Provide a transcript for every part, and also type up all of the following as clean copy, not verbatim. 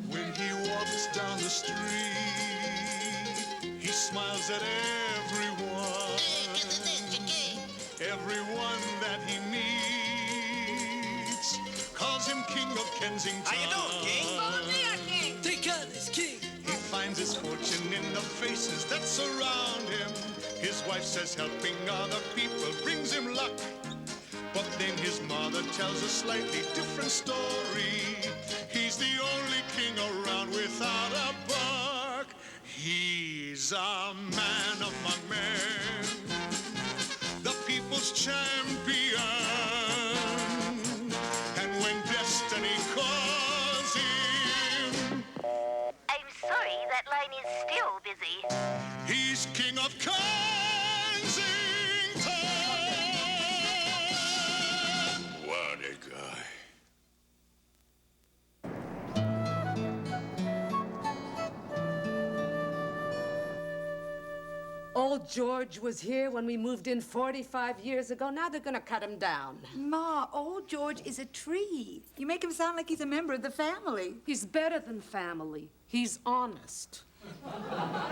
When he walks down the street, he smiles at everyone. Everyone that he meets calls him King of Kensington. How you doing, King? Thank God he's king. He finds his fortune in the faces that surround him. His wife says helping other people brings him luck. But then his mother tells a slightly different story. He's the only king around without a buck. He's a man among men, the people's champion. And when destiny calls him, I'm sorry, that line is still busy. he's king of Kensington. What a guy. Old George was here when we moved in 45 years ago. Now they're gonna cut him down. Ma, old George is a tree. You make him sound like he's a member of the family. He's better than family. He's honest.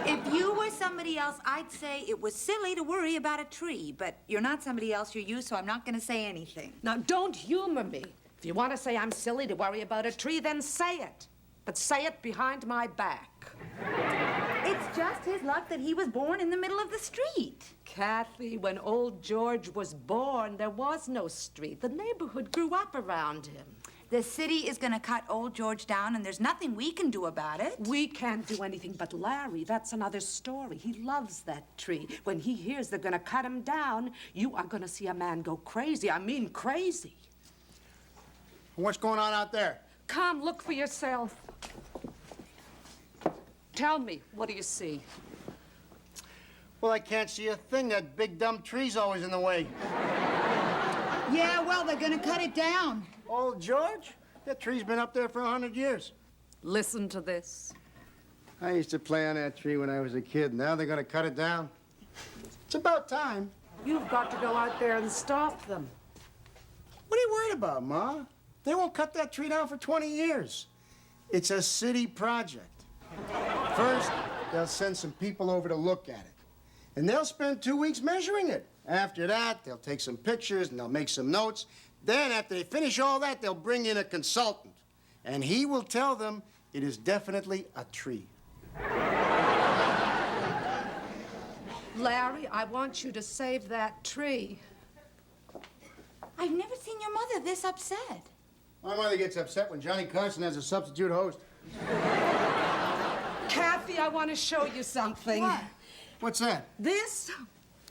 If you were somebody else, I'd say it was silly to worry about a tree. But you're not somebody else, you're you, so I'm not going to say anything. Now, don't humor me. If you want to say I'm silly to worry about a tree, then say it. But say it behind my back. It's just his luck that he was born in the middle of the street. Kathy, when old George was born, there was no street. The neighborhood grew up around him. The city is going to cut old George down, and there's nothing we can do about it. We can't do anything, but Larry, that's another story. He loves that tree. When he hears they're gonna cut him down, you are gonna see a man go crazy. I mean crazy. What's going on out there? Come, look for yourself. Tell me, what do you see? Well, I can't see a thing. That big dumb tree's always in the way. Yeah, well, they're going to cut it down. Old George? That tree's been up there for 100 years. Listen to this. I used to play on that tree when I was a kid. Now they're going to cut it down. It's about time. You've got to go out there and stop them. What are you worried about, Ma? They won't cut that tree down for 20 years. It's a city project. First, they'll send some people over to look at it. And they'll spend 2 weeks measuring it. After that, they'll take some pictures and they'll make some notes. Then, after they finish all that, they'll bring in a consultant. And he will tell them it is definitely a tree. Larry, I want you to save that tree. I've never seen your mother this upset. My mother gets upset when Johnny Carson has a substitute host. Kathy, I want to show you something. What? What's that? This?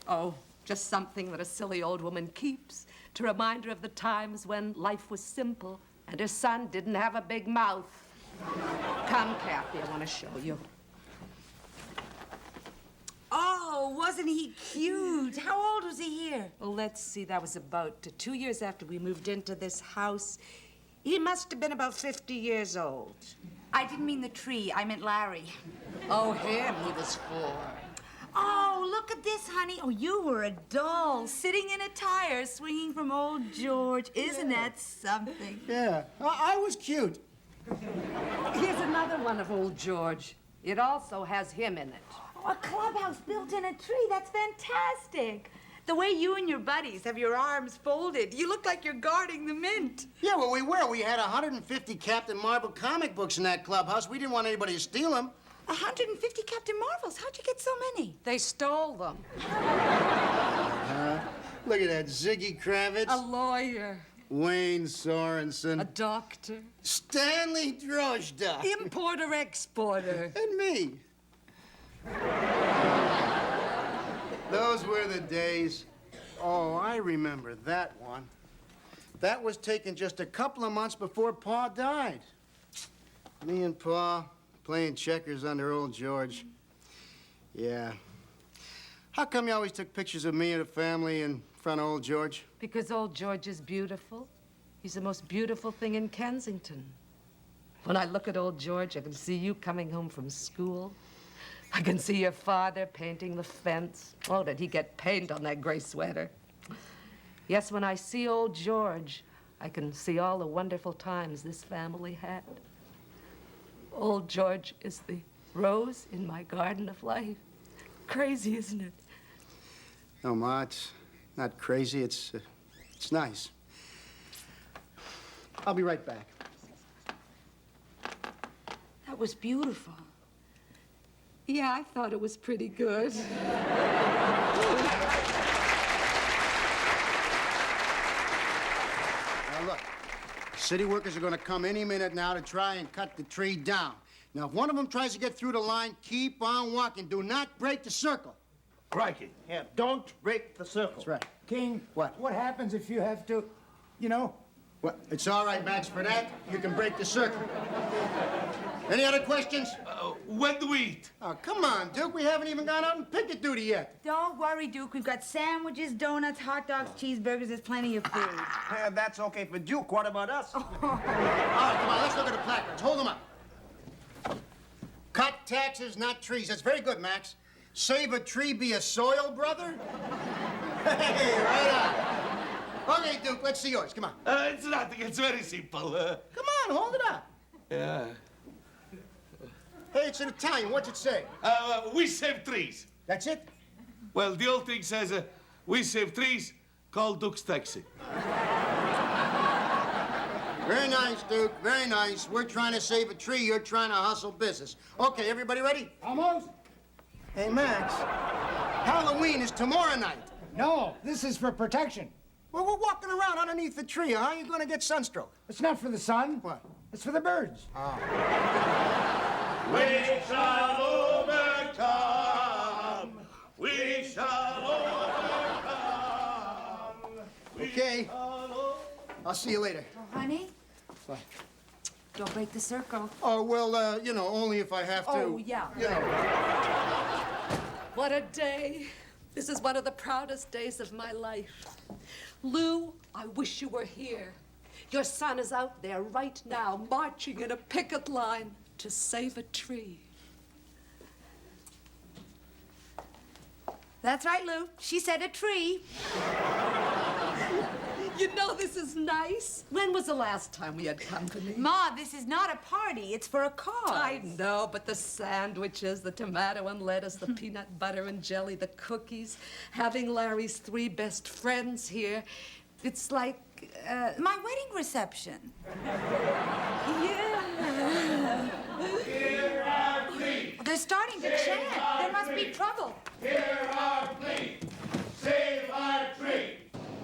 Oh, just something that a silly old woman keeps to remind her of the times when life was simple and her son didn't have a big mouth. Come, Kathy, I want to show you. Oh, wasn't he cute? How old was he here? Well, let's see, that was about 2 years after we moved into this house. He must have been about 50 years old. I didn't mean the tree. I meant Larry. Oh, him, he was 4. Oh, look at this, honey. Oh, you were a doll, sitting in a tire, swinging from old George. Isn't that something? Yeah, I was cute. Here's another one of old George. It also has him in it. Oh, a clubhouse built in a tree. That's fantastic. The way you and your buddies have your arms folded. You look like you're guarding the mint. Yeah, well, we were. We had 150 Captain Marvel comic books in that clubhouse. We didn't want anybody to steal them. 150 Captain Marvels. How'd you get so many? They stole them. Look at that. Ziggy Kravitz. A lawyer. Wayne Sorensen. A doctor. Stanley Drozda. Importer-exporter. And me. Those were the days. Oh, I remember that one. That was taken just a couple of months before Pa died. Me and Pa playing checkers under old George. Yeah. How come you always took pictures of me and the family in front of old George? Because old George is beautiful. He's the most beautiful thing in Kensington. When I look at old George, I can see you coming home from school. I can see your father painting the fence. Oh, did he get paint on that gray sweater? Yes, when I see old George, I can see all the wonderful times this family had. Old George is the rose in my garden of life. Crazy, isn't it? No, Ma, it's not crazy. It's nice. I'll be right back. That was beautiful. Yeah, I thought it was pretty good. Now, look, city workers are going to come any minute now to try and cut the tree down. Now, if one of them tries to get through the line, keep on walking. Do not break the circle. Crikey. Yeah, don't break the circle. That's right. King, What? what happens if you have to, you know? What? It's all right, Max. For that, you can break the circle. Any other questions? When do we eat? Oh, come on, Duke. We haven't even gone out on picket duty yet. Don't worry, Duke. We've got sandwiches, donuts, hot dogs, cheeseburgers. There's plenty of food. That's okay for Duke. What about us? All right, come on. Let's look at the placards. Hold them up. Cut taxes, not trees. That's very good, Max. Save a tree, be a soil brother? Hey, right on. Okay, Duke, let's see yours. Come on. It's nothing. It's very simple. Come on, hold it up. Yeah. Hey, it's in Italian. What's it say? We save trees. That's it? Well, the old thing says, we save trees, call Duke's taxi. Very nice, Duke. Very nice. We're trying to save a tree. You're trying to hustle business. Okay, everybody ready? Almost? Hey, Max. Halloween is tomorrow night. No, this is for protection. Well, we're walking around underneath the tree. How are you going to get sunstroke? It's not for the sun. What? It's for the birds. We shall overcome. We shall overcome. Okay. I'll see you later. Oh, honey? What? Don't break the circle. Oh, well, you know, only if I have to. Oh, yeah. You know. What a day. This is one of the proudest days of my life. Lou, I wish you were here. Your son is out there right now, marching in a picket line to save a tree. That's right, Lou. She said a tree. You know this is nice. When was the last time we had company? Ma, this is not a party. It's for a cause. I know, but the sandwiches, the tomato and lettuce, the peanut butter and jelly, the cookies, having Larry's 3 best friends here, it's like, My wedding reception. yeah. Hear our plea. They're starting to chant. There must be trouble. Hear our plea. Save our tree.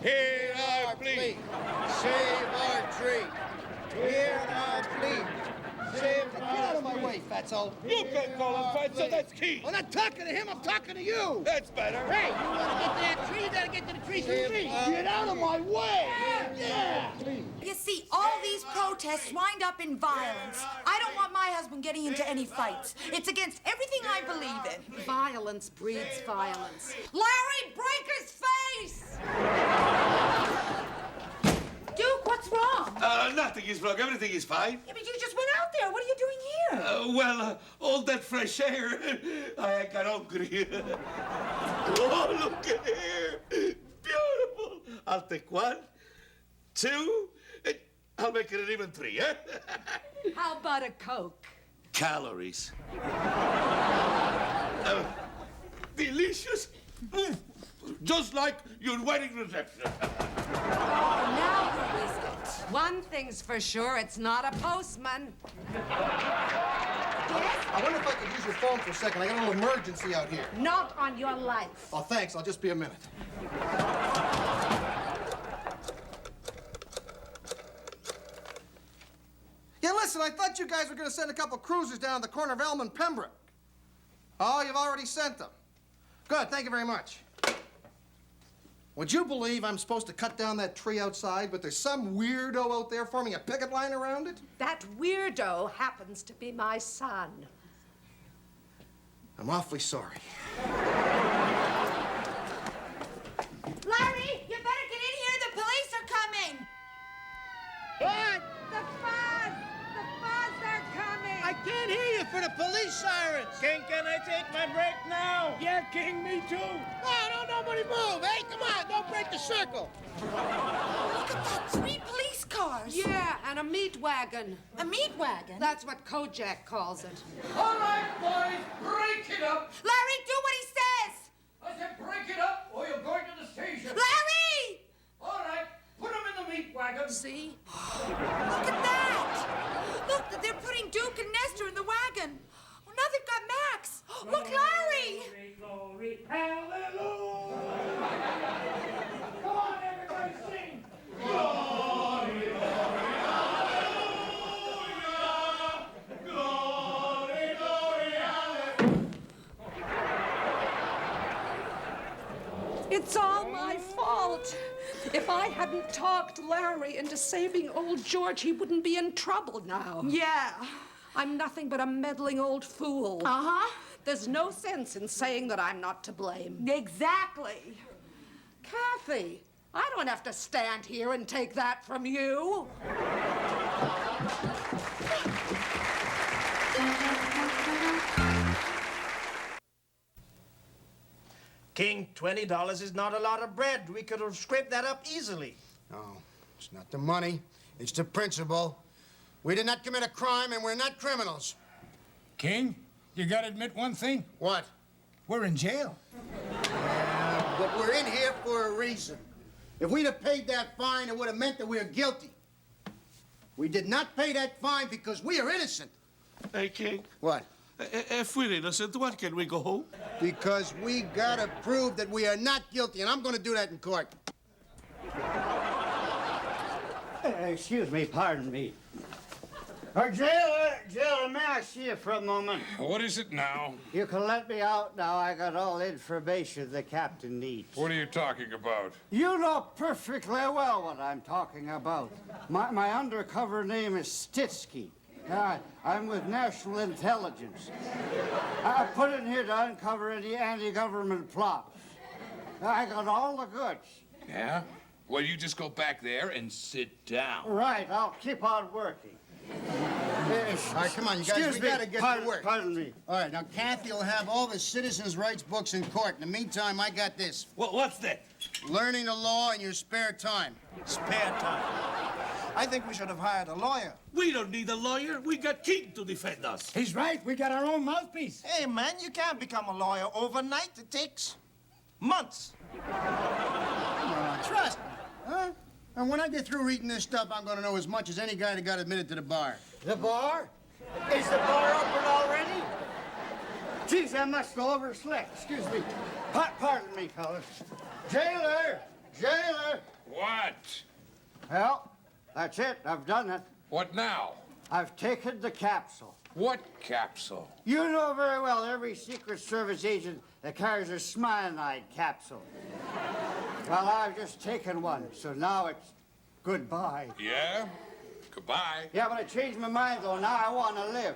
Hear our plea. Save our tree. Hear our plea. Save the... Get out of my way, fatso. You can't call him Fatso. That's key. I'm not talking to him. I'm talking to you. That's better. Hey, you want to get to that tree? You got to get to the tree through me. Get out of my way. Yeah. You see, all these protests wind up in violence. I don't want my husband getting into any fights. It's against everything I believe in. Violence breeds violence. Larry, break his face! Duke, what's wrong? Nothing is wrong. Everything is fine. Yeah, but you just went out there. What are you doing here? All that fresh air. I got hungry. Oh, look at here. Beautiful. I'll take 1, 2. I'll make it an even 3, eh? How about a Coke? Calories. Delicious. Just like your wedding reception. Now who is it? One thing's for sure, it's not a postman. I wonder if I could use your phone for a second. I got a little emergency out here. Not on your life. Oh, thanks. I'll just be a minute. Yeah, listen, I thought you guys were going to send a couple cruisers down the corner of Elm and Pembroke. Oh, you've already sent them. Good, thank you very much. Would you believe I'm supposed to cut down that tree outside, but there's some weirdo out there forming a picket line around it? That weirdo happens to be my son. I'm awfully sorry. Larry, you better get in here. The police are coming. What? The fuzz! The fuzz are coming! I can't hear you for the police siren. minutes. King, can I take my break now? Yeah, King, me too. No, nobody move. Hey, come on, don't break the circle. Look at that, 3 police cars. Yeah, and a meat wagon. A meat wagon? That's what Kojak calls it. All right, boys, break it up. Larry, do what he says. I said break it up or you're going to the station. Larry! All right, put him in the meat wagon. See? Look at that. Look, they're putting Duke and Nestor in the wagon. Oh, now they've got Max. Look, Larry. Glory, hallelujah. Come on, everybody, sing. It's all my fault. If I hadn't talked Larry into saving old George, he wouldn't be in trouble now. Yeah. I'm nothing but a meddling old fool. Uh-huh. There's no sense in saying that I'm not to blame. Exactly. Kathy, I don't have to stand here and take that from you. King, $20 is not a lot of bread. We could have scraped that up easily. No, it's not the money. It's the principle. We did not commit a crime, and we're not criminals. King, you gotta admit one thing. What? We're in jail. But we're in here for a reason. If we'd have paid that fine, it would have meant that we were guilty. We did not pay that fine because we are innocent. Hey, King, What? if we're innocent, what, can we go home? Because we gotta prove that we are not guilty, and I'm gonna do that in court. Excuse me, pardon me. Jailer, may I see you for a moment? What is it now? You can let me out now. I got all the information the captain needs. What are you talking about? You know perfectly well what I'm talking about. My undercover name is Stitsky. I'm with National Intelligence. I put in here to uncover any anti-government plots. I got all the goods. Yeah? Well, you just go back there and sit down. Right, I'll keep on working. All right, come on, you guys, Excuse we me, gotta get to work. Pardon me. All right, now, Kathy will have all the citizens' rights books in court. In the meantime, I got this. What's that? Learning the law in your spare time. Spare time. I think we should have hired a lawyer. We don't need a lawyer. We got King to defend us. He's right. We got our own mouthpiece. Hey, man, you can't become a lawyer overnight. It takes months. Trust me, huh? And when I get through reading this stuff, I'm gonna know as much as any guy that got admitted to the bar. The bar? Is the bar open already? Geez, I must go over slick. Excuse me. Pardon me, fellas. Jailer! Jailer! What? Well, that's it. I've done it. What now? I've taken the capsule. What capsule? You know very well every Secret Service agent that carries a cyanide capsule. Well, I've just taken one, so now it's goodbye. Yeah? Goodbye. Yeah, but I changed my mind, though. Now I want to live.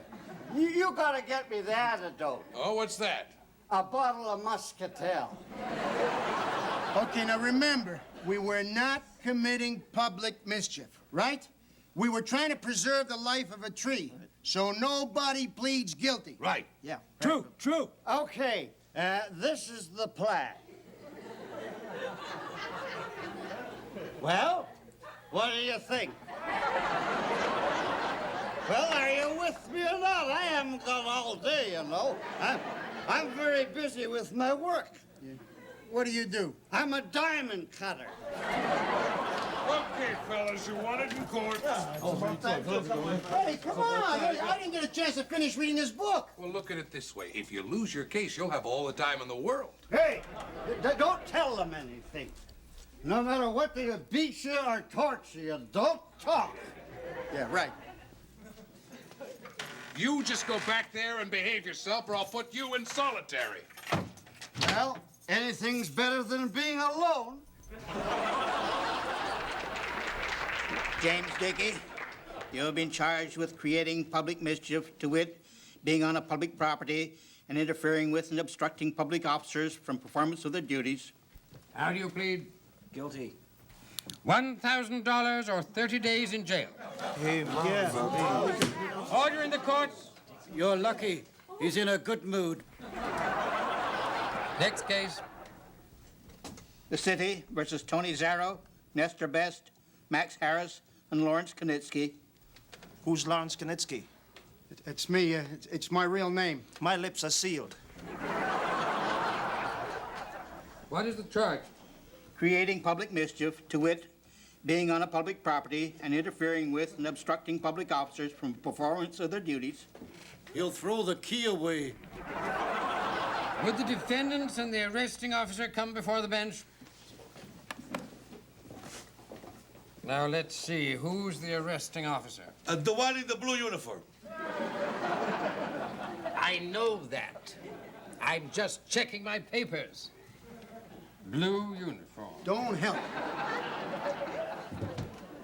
You gotta get me the antidote. Oh, what's that? A bottle of Muscatel. Okay, now remember, we were not committing public mischief, right? We were trying to preserve the life of a tree, so nobody pleads guilty. Right. Yeah. True, true. Okay, this is the plan. Well, what do you think? Well, are you with me or not? I haven't got all day, you know. I'm very busy with my work. Yeah. What do you do? I'm a diamond cutter. Okay, fellas, you want it in court. Hey, come on! I didn't get a chance to finish reading this book. Well, look at it this way. If you lose your case, you'll have all the time in the world. Hey, don't tell them anything. No matter what they beat you or torture you, don't talk. Yeah, right. You just go back there and behave yourself, or I'll put you in solitary. Well, anything's better than being alone. James Dickey, you have been charged with creating public mischief, to wit, being on a public property and interfering with and obstructing public officers from performance of their duties. How do you plead? Guilty. $1,000 or 30 days in jail. Order in the court. You're lucky. He's in a good mood. Next case. The City versus Tony Zarrow, Nestor Best, Max Harris, and Lawrence Knitsky. Who's Lawrence Knitsky? It's me. It's my real name. My lips are sealed. What is the charge? Creating public mischief, to wit, being on a public property and interfering with and obstructing public officers from performance of their duties. He'll throw the key away. Would the defendants and the arresting officer come before the bench? Now, let's see. Who's the arresting officer? The one in the blue uniform. I know that. I'm just checking my papers. Blue uniform. Don't help.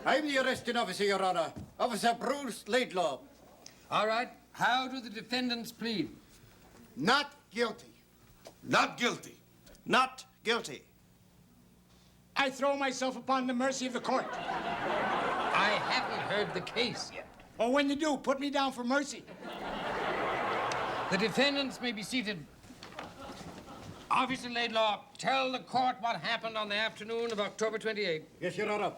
I'm the arresting officer, Your Honor. Officer Bruce Laidlaw. All right. How do the defendants plead? Not guilty. Not guilty. Not guilty. I throw myself upon the mercy of the court. I haven't heard the case yet. Or when you do, put me down for mercy. The defendants may be seated. Officer Laidlaw, tell the court what happened on the afternoon of October 28th. Yes, Your Honor.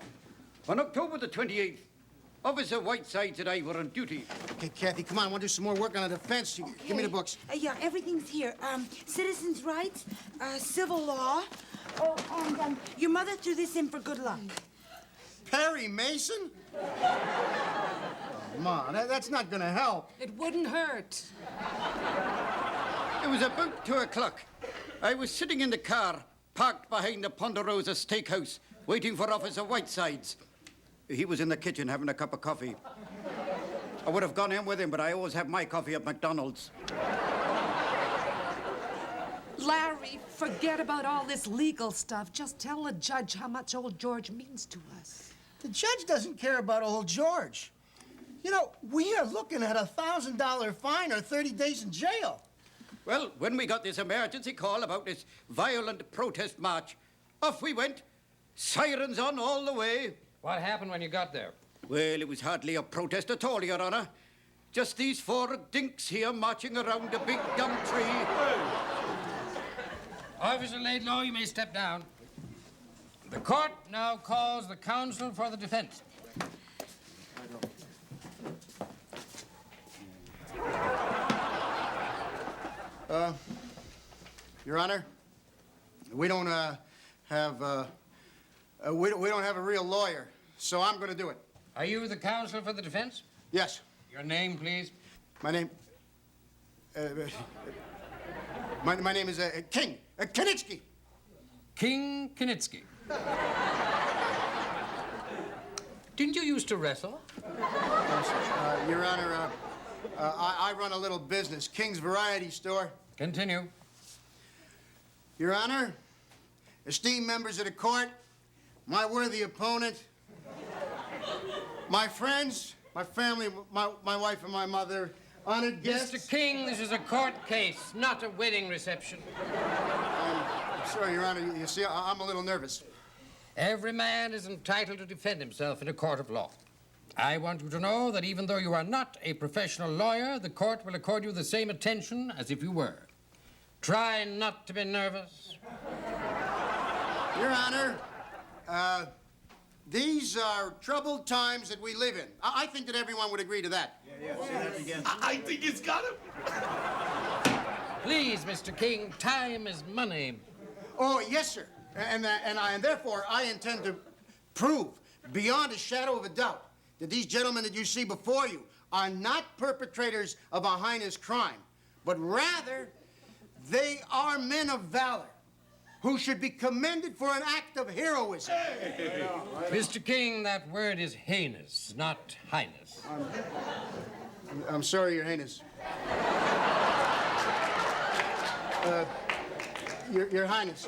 On October the 28th, Officer Whitesides and I were on duty. Okay, Kathy, come on. I want to do some more work on the defense. Give me the books. Yeah, everything's here. Citizens' rights, civil law. Oh, and your mother threw this in for good luck. Perry Mason? Come on, that's not gonna help. It wouldn't hurt. It was about 2 o'clock. I was sitting in the car, parked behind the Ponderosa Steakhouse, waiting for Officer Whitesides. He was in the kitchen having a cup of coffee. I would have gone in with him, but I always have my coffee at McDonald's. Larry, forget about all this legal stuff. Just tell the judge how much old George means to us. The judge doesn't care about old George. You know, we are looking at a $1,000 fine or 30 days in jail. Well, when we got this emergency call about this violent protest march, off we went. Sirens on all the way. What happened when you got there? Well, it was hardly a protest at all, Your Honor. Just these 4 dinks here marching around a big gum tree. Officer Laidlaw, you may step down. The court now calls the counsel for the defense. Your Honor, we don't have a real lawyer, so I'm going to do it. Are you the counsel for the defense? Yes. Your name, please. My name. My name is King Knitsky. King Knitsky. Didn't you used to wrestle? Your Honor, I run a little business, King's Variety Store. Continue. Your Honor, esteemed members of the court, my worthy opponent, my friends, my family, my wife and my mother, honored guests. Mr. King, this is a court case, not a wedding reception. I'm sorry, Your Honor. You see, I'm a little nervous. Every man is entitled to defend himself in a court of law. I want you to know that even though you are not a professional lawyer, the court will accord you the same attention as if you were. Try not to be nervous. Your Honor, these are troubled times that we live in. I think that everyone would agree to that. I think it's got him. Please, Mr. King, time is money. Oh, yes, sir. And therefore, I intend to prove beyond a shadow of a doubt that these gentlemen that you see before you are not perpetrators of a heinous crime, but rather they are men of valor who should be commended for an act of heroism. Mr. King, that word is heinous, not highness. I'm sorry, Your Highness. Your Highness.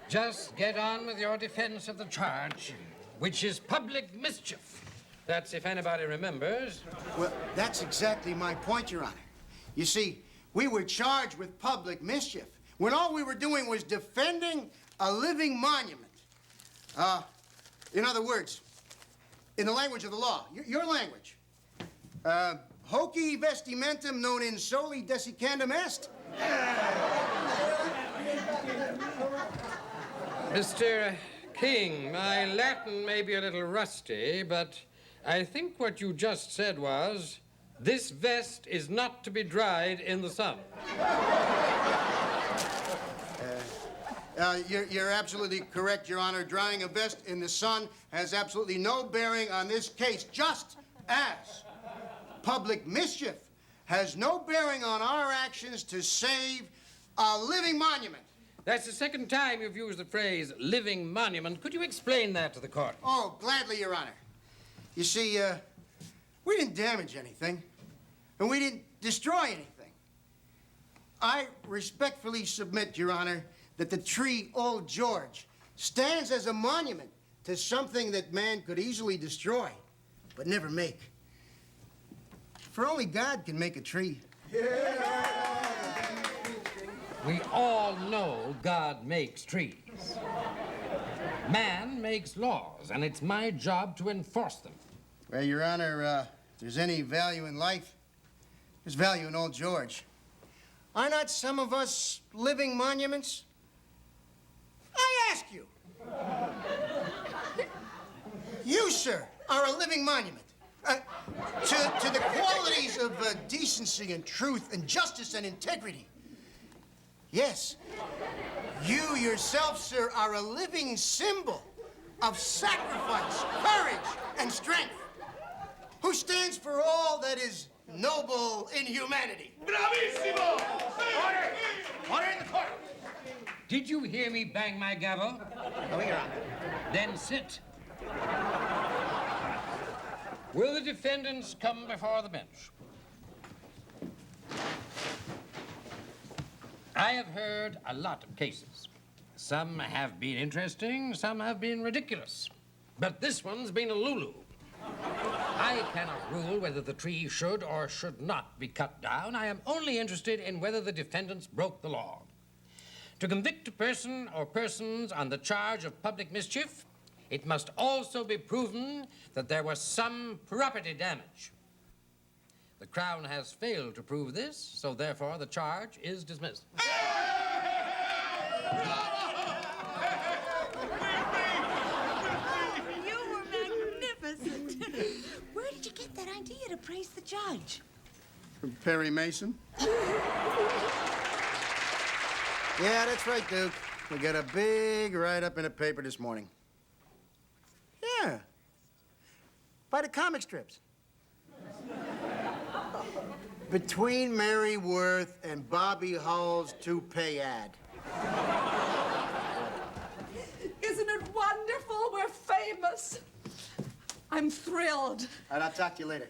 Just get on with your defense of the charge, which is public mischief. That's if anybody remembers. Well, that's exactly my point, Your Honor. You see, we were charged with public mischief when all we were doing was defending a living monument. In other words, in the language of the law, your language, Hoci vestimentum non in soli desicandum est. Mr. King, my Latin may be a little rusty, but I think what you just said was, this vest is not to be dried in the sun. You're absolutely correct, Your Honor. Drying a vest in the sun has absolutely no bearing on this case, just as public mischief has no bearing on our actions to save a living monument. That's the second time you've used the phrase living monument. Could you explain that to the court? Oh, gladly, Your Honor. You see, we didn't damage anything, and we didn't destroy anything. I respectfully submit, Your Honor, that the tree Old George stands as a monument to something that man could easily destroy, but never make. For only God can make a tree. We all know God makes trees. Man makes laws, and it's my job to enforce them. Well, Your Honor, if there's any value in life, there's value in Old George. Are not some of us living monuments? I ask you. You, sir, are a living monument. To the qualities of decency and truth and justice and integrity. Yes, you yourself, sir, are a living symbol of sacrifice, courage, and strength, who stands for all that is noble in humanity. Bravissimo! Order! Order in the court! Did you hear me bang my gavel? No, Your Honor. Then sit. Will the defendants come before the bench? I have heard a lot of cases. Some have been interesting, some have been ridiculous. But this one's been a lulu. I cannot rule whether the tree should or should not be cut down. I am only interested in whether the defendants broke the law. To convict a person or persons on the charge of public mischief, it must also be proven that there was some property damage. The Crown has failed to prove this, so therefore the charge is dismissed. You were magnificent. Where did you get that idea to praise the judge? From Perry Mason? Yeah, that's right, Duke. We got a big write-up in the paper this morning. Yeah. By the comic strips. Between Mary Worth and Bobby Hull's toupee ad. Isn't it wonderful? We're famous. I'm thrilled. All right, I'll talk to you later.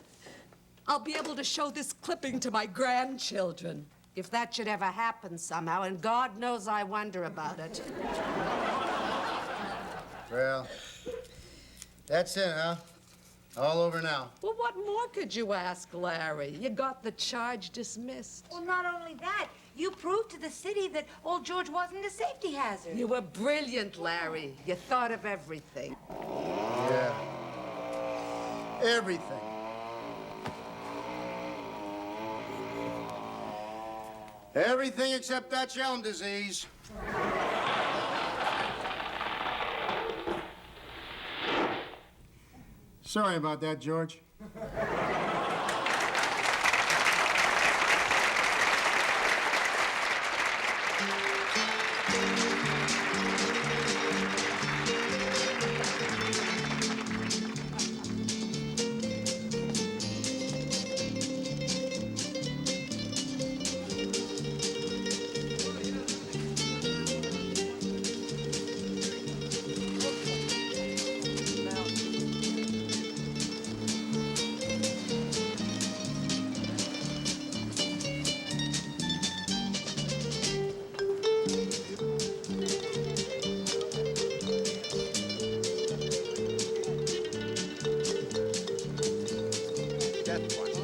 I'll be able to show this clipping to my grandchildren. If that should ever happen somehow, and God knows I wonder about it. Well, that's it, huh? All over now. Well, what more could you ask, Larry? You got the charge dismissed. Well, not only that, you proved to the city that Old George wasn't a safety hazard. You were brilliant, Larry. You thought of everything. Yeah. Everything. Everything except Dutch elm disease. Sorry about that, George.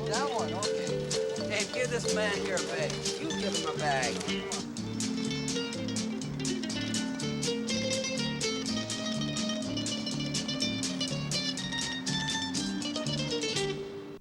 That one, okay. Hey, give this man your bag. You give him a bag.